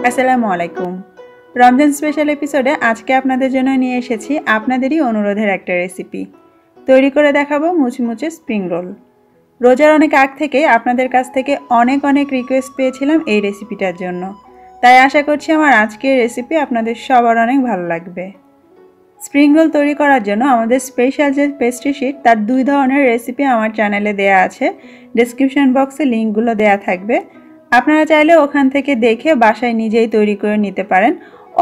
আসসালামু আলাইকুম। রমজান স্পেশাল এপিসোডে আজকে আপনাদের জন্য নিয়ে এসেছি আপনাদেরই অনুরোধের একটা রেসিপি। তৈরি করে দেখাবো মুচমুচে স্প্রিং রোল। রোজার অনেক আগ থেকে আপনাদের কাছ থেকে অনেক রিকোয়েস্ট পেয়েছিলাম এই রেসিপিটার জন্য। তাই আশা করছি আমার আজকের রেসিপি আপনাদের সবার অনেক ভালো লাগবে। স্প্রিং রোল তৈরি করার জন্য আমাদের স্পেশাল যে পেস্ট্রি শিট তার 2 ধরনের রেসিপি আমার চ্যানেলে দেয়া আছে। ডেসক্রিপশন বক্সে লিঙ্কগুলো দেয়া থাকবে। আপনারা চাইলে ওখান থেকে দেখে বাসায় নিজেই তৈরি করে নিতে পারেন,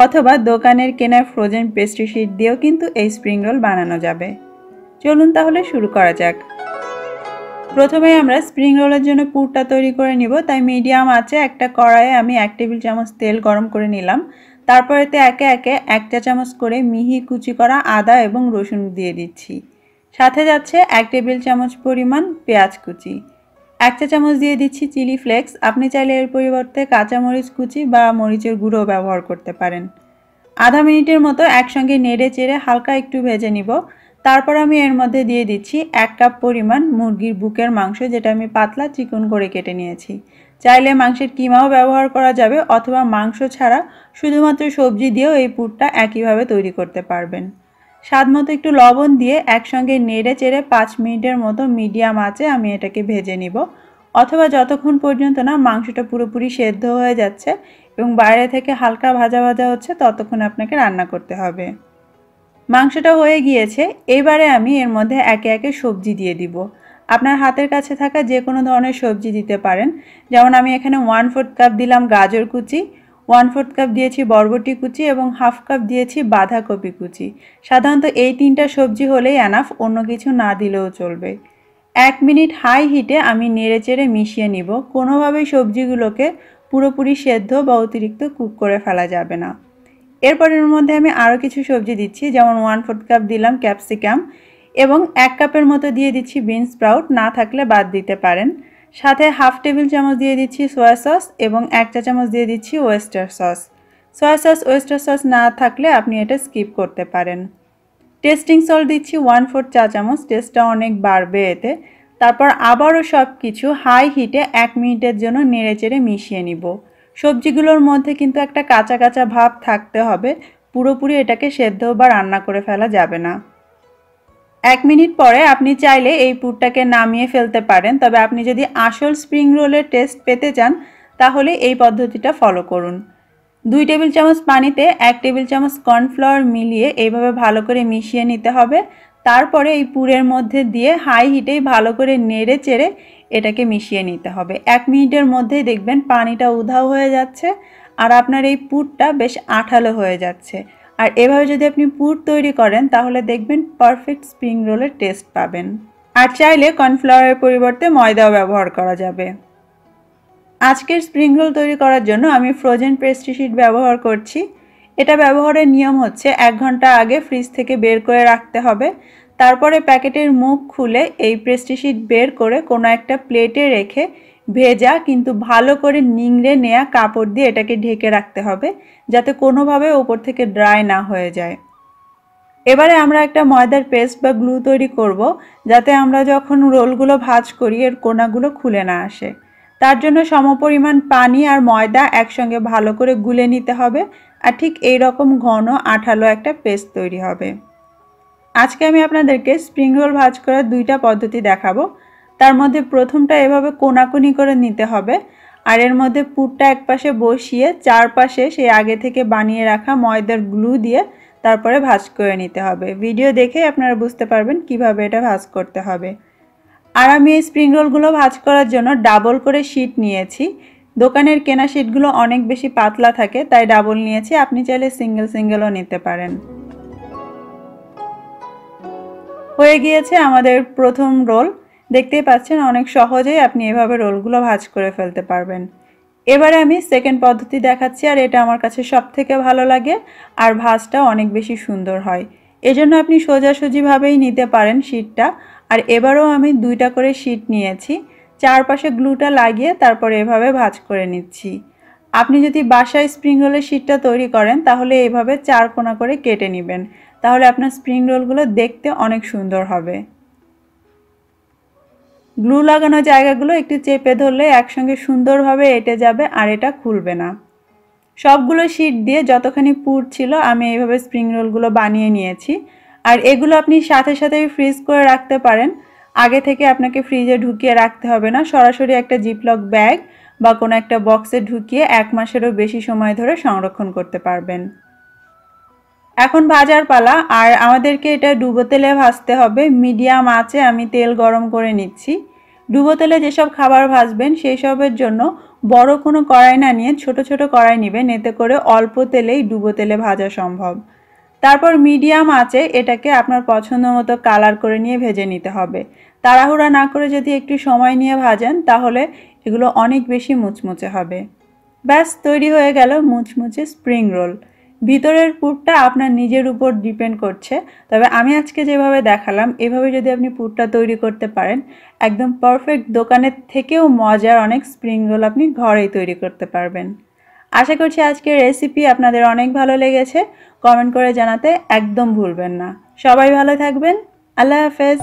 অথবা দোকানের কেনা ফ্রোজেন পেস্ট্রি শিট দিয়েও কিন্তু এই স্প্রিং রোল বানানো যাবে। চলুন তাহলে শুরু করা যাক। প্রথমে আমরা স্প্রিং রোলের জন্য পুরটা তৈরি করে নিব। তাই মিডিয়াম আঁচে একটা কড়াইয়ে আমি 1 টেবিল চামচ তেল গরম করে নিলাম। তারপর এতে একে একে 1 চা চামচ করে মিহি কুচি করা আদা এবং রসুন দিয়ে দিচ্ছি। সাথে যাচ্ছে 1 টেবিল চামচ পরিমাণ পেঁয়াজ কুচি। 1 চা চামচ দিয়ে দিচ্ছি চিলি ফ্লেক্স। আপনি চাইলে এর পরিবর্তে কাঁচামরিচ কুচি বা মরিচের গুঁড়ো ব্যবহার করতে পারেন। আধা মিনিটের মতো একসঙ্গে নেড়ে চেড়ে হালকা একটু ভেজে নিব। তারপর আমি এর মধ্যে দিয়ে দিচ্ছি 1 কাপ পরিমাণ মুরগির বুকের মাংস, যেটা আমি পাতলা চিকন করে কেটে নিয়েছি। চাইলে মাংসের কিমাও ব্যবহার করা যাবে, অথবা মাংস ছাড়া শুধুমাত্র সবজি দিয়েও এই পুরটা একইভাবে তৈরি করতে পারবেন। স্বাদ মতো একটু লবণ দিয়ে একসঙ্গে নেড়ে চেড়ে 5 মিনিটের মতো মিডিয়াম আঁচে আমি এটাকে ভেজে নিব, অথবা যতক্ষণ পর্যন্ত না মাংসটা পুরোপুরি সেদ্ধ হয়ে যাচ্ছে এবং বাইরে থেকে হালকা ভাজা ভাজা হচ্ছে ততক্ষণ আপনাকে রান্না করতে হবে। মাংসটা হয়ে গিয়েছে। এবারে আমি এর মধ্যে একে একে সবজি দিয়ে দিব। আপনার হাতের কাছে থাকা যে কোনো ধরনের সবজি দিতে পারেন। যেমন আমি এখানে 1/4 কাপ দিলাম গাজর কুচি, 1/4 কাপ দিয়েছি বরবটি কুচি এবং 1/2 কাপ দিয়েছি বাঁধাকপি কুচি। সাধারণত এই 3টা সবজি হলেই এনাফ, অন্য কিছু না দিলেও চলবে। 1 মিনিট হাই হিটে আমি নেড়েচেড়ে মিশিয়ে নিব। কোনোভাবেই সবজিগুলোকে পুরোপুরি সেদ্ধ বা অতিরিক্ত কুক করে ফেলা যাবে না। এরপর এর মধ্যে আমি আরও কিছু সবজি দিচ্ছি, যেমন 1/4 কাপ দিলাম ক্যাপসিকাম এবং 1 কাপের মতো দিয়ে দিচ্ছি বিনস স্প্রাউট, না থাকলে বাদ দিতে পারেন। সাথে 1/2 টেবিল চামচ দিয়ে দিচ্ছি সয়া সস এবং 1 চা চামচ দিয়ে দিচ্ছি oyster sauce. Soya sauce oyster sauce না থাকলে আপনি এটা স্কিপ করতে পারেন। টেস্টিং সল্ট দিচ্ছি 1/4 চা চামচ, টেস্টটা অনেক বাড়বে এতে। তারপর আবারও সব কিছু হাই হিটে 1 মিনিটের জন্য নেড়েচেড়ে মিশিয়ে নিব। সবজিগুলোর মধ্যে কিন্তু একটা কাঁচা কাঁচা ভাব থাকতে হবে, পুরোপুরি এটাকে সেদ্ধ বা রান্না করে ফেলা যাবে না। 1 মিনিট পরে আপনি চাইলে এই পুরটাকে নামিয়ে ফেলতে পারেন, তবে আপনি যদি আসল স্প্রিং রোলের টেস্ট পেতে চান তাহলে এই পদ্ধতিটা ফলো করুন। 2 টেবিল চামচ পানিতে 1 টেবিল চামচ কর্নফ্লাওয়ার মিলিয়ে এইভাবে ভালো করে মিশিয়ে নিতে হবে। তারপরে এই পুরের মধ্যে দিয়ে হাই হিটেই ভালো করে নেড়ে চেড়ে এটাকে মিশিয়ে নিতে হবে। 1 মিনিটের মধ্যেই দেখবেন পানিটা উধাও হয়ে যাচ্ছে আর আপনার এই পুরটা বেশ আঠালো হয়ে যাচ্ছে। আর এভাবে যদি আপনি পুর তৈরি করেন তাহলে দেখবেন পারফেক্ট স্প্রিং রোলের টেস্ট পাবেন। আর চাইলে কর্নফ্লাওয়ারের পরিবর্তে ময়দাও ব্যবহার করা যাবে। আজকের স্প্রিং রোল তৈরি করার জন্য আমি ফ্রোজেন পেস্ট্রি শিট ব্যবহার করছি। এটা ব্যবহারের নিয়ম হচ্ছে 1 ঘন্টা আগে ফ্রিজ থেকে বের করে রাখতে হবে। তারপরে প্যাকেটের মুখ খুলে এই পেস্ট্রি শিট বের করে কোনো একটা প্লেটে রেখে ভেজা কিন্তু ভালো করে নিংড়ে নেওয়া কাপড় দিয়ে এটাকে ঢেকে রাখতে হবে, যাতে কোনোভাবে ওপর থেকে ড্রাই না হয়ে যায়। এবারে আমরা একটা ময়দার পেস্ট বা গ্লু তৈরি করব, যাতে আমরা যখন রোলগুলো ভাঁজ করি এর কোনাগুলো খুলে না আসে। তার জন্য সমপরিমাণ পানি আর ময়দা একসঙ্গে ভালো করে গুলে নিতে হবে, আর ঠিক এই রকম ঘন আঠালো একটা পেস্ট তৈরি হবে। আজকে আমি আপনাদেরকে স্প্রিং রোল ভাঁজ করার 2টা পদ্ধতি দেখাবো। তার মধ্যে প্রথমটা এভাবে কোনাকুনি করে নিতে হবে, আর এর মধ্যে পুরটা একপাশে বসিয়ে চারপাশে সেই আগে থেকে বানিয়ে রাখা ময়দার গ্লু দিয়ে তারপরে ভাঁজ করে নিতে হবে। ভিডিও দেখে আপনারা বুঝতে পারবেন কিভাবে এটা ভাঁজ করতে হবে। আর আমি এই স্প্রিং রোলগুলো ভাঁজ করার জন্য ডাবল করে শিট নিয়েছি। দোকানের কেনা শিটগুলো অনেক বেশি পাতলা থাকে, তাই ডাবল নিয়েছি। আপনি চাইলে সিঙ্গেলও নিতে পারেন। হয়ে গিয়েছে আমাদের প্রথম রোল। দেখতেই পাচ্ছেন অনেক সহজেই আপনি এভাবে রোলগুলো ভাঁজ করে ফেলতে পারবেন। এবারে আমি সেকেন্ড পদ্ধতি দেখাচ্ছি, আর এটা আমার কাছে সবথেকে ভালো লাগে আর ভাঁজটা অনেক বেশি সুন্দর হয়। এজন্য আপনি সোজাসুজিভাবেই নিতে পারেন শিটটা। আর এবারেও আমি 2টা করে শিট নিয়েছি, চারপাশে গ্লুটা লাগিয়ে তারপরে এভাবে ভাঁজ করে নিচ্ছি। আপনি যদি বাসায় স্প্রিং রোলের শিটটা তৈরি করেন তাহলে এভাবে 4 কোনা করে কেটে নেবেন, তাহলে আপনার স্প্রিং রোলগুলো দেখতে অনেক সুন্দর হবে। গ্লু লাগানো জায়গাগুলো একটু চেপে ধরলে একসঙ্গে সুন্দরভাবে এঁটে যাবে আর এটা খুলবে না। সবগুলো শিট দিয়ে যতখানি পুর ছিল আমি এইভাবে স্প্রিং রোলগুলো বানিয়ে নিয়েছি। আর এগুলো আপনি সাথে সাথেই ফ্রিজ করে রাখতে পারেন। আগে থেকে আপনাকে ফ্রিজে ঢুকিয়ে রাখতে হবে না, সরাসরি একটা জিপলক ব্যাগ বা কোনো একটা বক্সে ঢুকিয়ে 1 মাসেরও বেশি সময় ধরে সংরক্ষণ করতে পারবেন। এখন ভাজার পালা। আর আমাদেরকে এটা ডুবো তেলে ভাজতে হবে। মিডিয়াম আঁচে আমি তেল গরম করে নিচ্ছি। ডুবো তেলে যেসব খাবার ভাজবেন সেই সবের জন্য বড় কোনো কড়াই না নিয়ে ছোট ছোট কড়াই নেবেন, এতে করে অল্প তেলেই ডুবো তেলে ভাজা সম্ভব। তারপর মিডিয়াম আঁচে এটাকে আপনার পছন্দ মতো কালার করে নিয়ে ভেজে নিতে হবে। তাড়াহুড়া না করে যদি একটু সময় নিয়ে ভাজেন তাহলে এগুলো অনেক বেশি মুচমুচে হবে। ব্যাস তৈরি হয়ে গেল মুচমুচে স্প্রিং রোল। ভিতরের পুরটা আপনার নিজের উপর ডিপেন্ড করছে, তবে আমি আজকে যেভাবে দেখালাম এভাবে যদি আপনি পুরটা তৈরি করতে পারেন একদম পারফেক্ট দোকানের থেকেও মজার অনেক স্প্রিং রোল আপনি ঘরেই তৈরি করতে পারবেন। আশা করছি আজকের রেসিপি আপনাদের অনেক ভালো লেগেছে। কমেন্ট করে জানাতে একদম ভুলবেন না। সবাই ভালো থাকবেন। আল্লাহ হাফেজ।